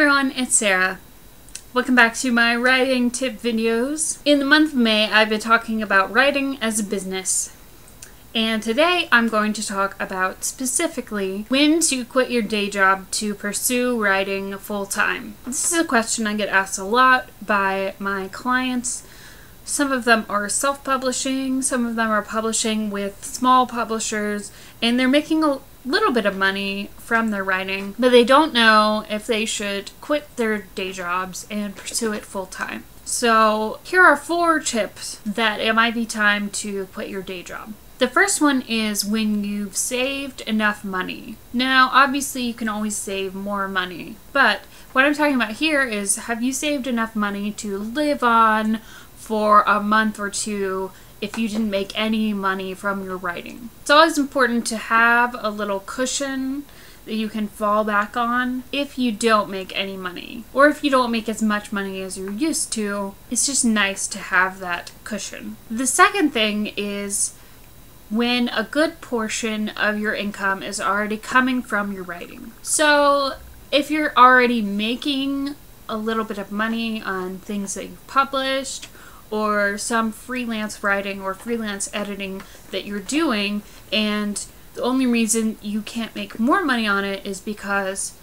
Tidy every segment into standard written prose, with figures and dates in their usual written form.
everyone, it's Sarah. Welcome back to my writing tip videos. In the month of May, I've been talking about writing as a business. And today I'm going to talk about specifically when to quit your day job to pursue writing full-time. This is a question I get asked a lot by my clients. Some of them are self-publishing, some of them are publishing with small publishers, and they're making a little bit of money from their writing, but they don't know if they should quit their day jobs and pursue it full-time. So here are 4 tips that it might be time to quit your day job. The first one is when you've saved enough money. Now, obviously you can always save more money, but what I'm talking about here is, have you saved enough money to live on for a month or two if you didn't make any money from your writing? It's always important to have a little cushion that you can fall back on if you don't make any money, or if you don't make as much money as you're used to. It's just nice to have that cushion. The second thing is when a good portion of your income is already coming from your writing. So if you're already making a little bit of money on things that you've published, or some freelance writing or freelance editing that you're doing, and the only reason you can't make more money on it is because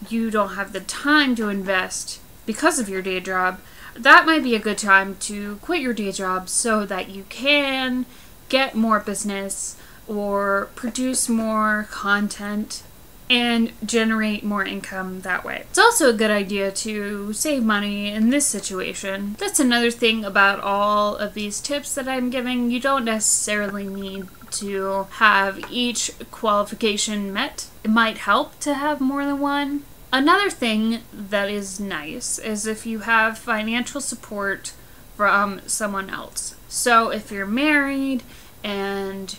you don't have the time to invest because of your day job, that might be a good time to quit your day job so that you can get more business or produce more content and generate more income that way. It's also a good idea to save money in this situation. That's another thing about all of these tips that I'm giving. You don't necessarily need to have each qualification met. It might help to have more than one. Another thing that is nice is if you have financial support from someone else. So if you're married and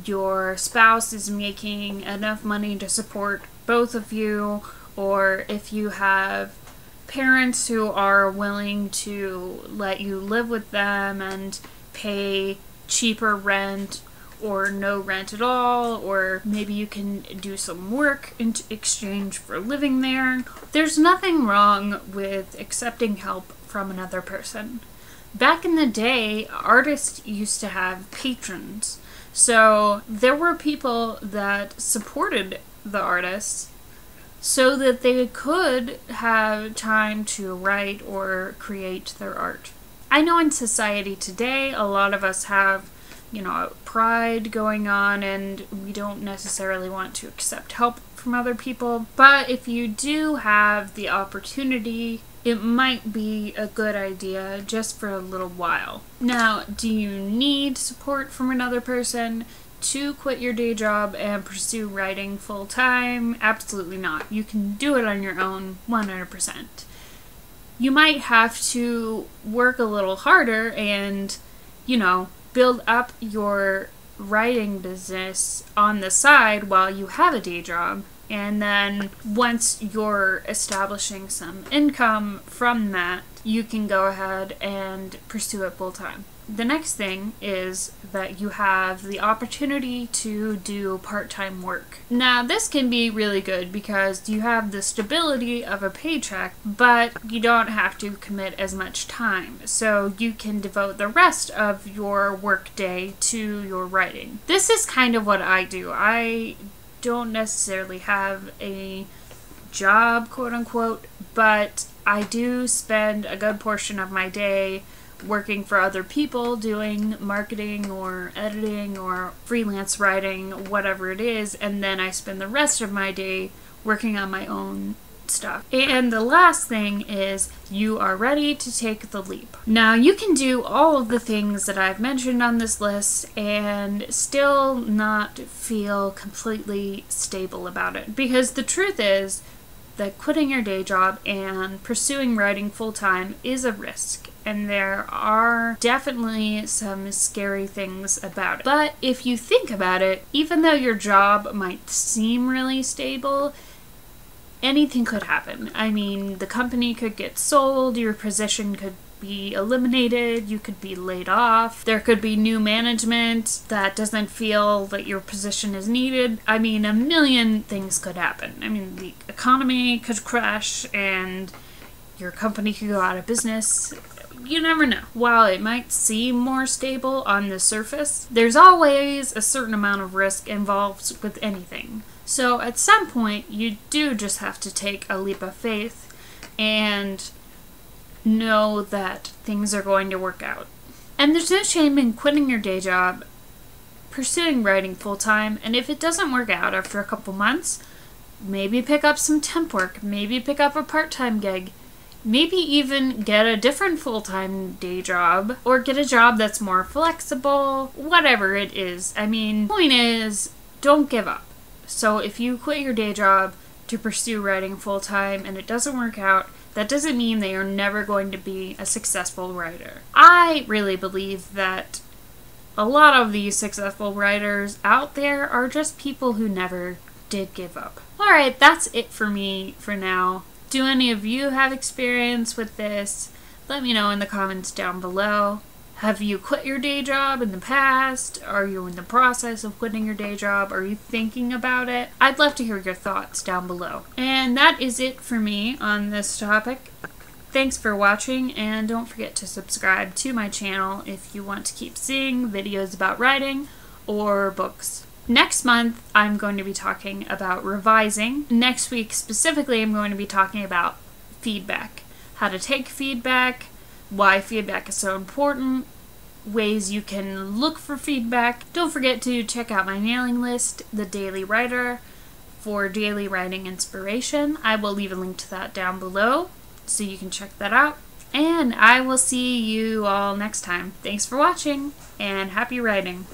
your spouse is making enough money to support both of you, or if you have parents who are willing to let you live with them and pay cheaper rent or no rent at all, or maybe you can do some work in exchange for living there. There's nothing wrong with accepting help from another person. Back in the day, artists used to have patrons. So there were people that supported the artists so that they could have time to write or create their art. I know in society today, a lot of us have, pride going on, and we don't necessarily want to accept help from other people. But if you do have the opportunity, it might be a good idea just for a little while. Now, do you need support from another person to quit your day job and pursue writing full time? Absolutely not. You can do it on your own 100%. You might have to work a little harder and, build up your writing business on the side while you have a day job. And then once you're establishing some income from that, you can go ahead and pursue it full time. The next thing is that you have the opportunity to do part-time work. Now, this can be really good because you have the stability of a paycheck, but you don't have to commit as much time. So you can devote the rest of your work day to your writing. This is kind of what I do. I don't necessarily have a job, quote unquote, but I do spend a good portion of my day working for other people, doing marketing or editing or freelance writing, whatever it is, and then I spend the rest of my day working on my own stuff. And the last thing is you are ready to take the leap. Now, you can do all of the things that I've mentioned on this list and still not feel completely stable about it, because the truth is that quitting your day job and pursuing writing full-time is a risk, and there are definitely some scary things about it. But if you think about it, even though your job might seem really stable, anything could happen. I mean, the company could get sold, your position could be eliminated, you could be laid off, there could be new management that doesn't feel that your position is needed. I mean, a million things could happen. I mean, the economy could crash and your company could go out of business. You never know. While it might seem more stable on the surface, there's always a certain amount of risk involved with anything. So at some point, you do just have to take a leap of faith and know that things are going to work out. And there's no shame in quitting your day job, pursuing writing full-time, and if it doesn't work out after a couple months, maybe pick up some temp work, maybe pick up a part-time gig, maybe even get a different full-time day job, or get a job that's more flexible, whatever it is. I mean, point is, don't give up. So if you quit your day job to pursue writing full-time and it doesn't work out, that doesn't mean that you're never going to be a successful writer. I really believe that a lot of these successful writers out there are just people who never did give up. Alright, that's it for me for now. Do any of you have experience with this? Let me know in the comments down below. Have you quit your day job in the past? Are you in the process of quitting your day job? Are you thinking about it? I'd love to hear your thoughts down below. And that is it for me on this topic. Thanks for watching, and don't forget to subscribe to my channel if you want to keep seeing videos about writing or books. Next month, I'm going to be talking about revising. Next week, specifically, I'm going to be talking about feedback. How to take feedback, why feedback is so important, ways you can look for feedback. Don't forget to check out my mailing list, The Daily Writer, for daily writing inspiration. I will leave a link to that down below so you can check that out. And I will see you all next time. Thanks for watching, and happy writing!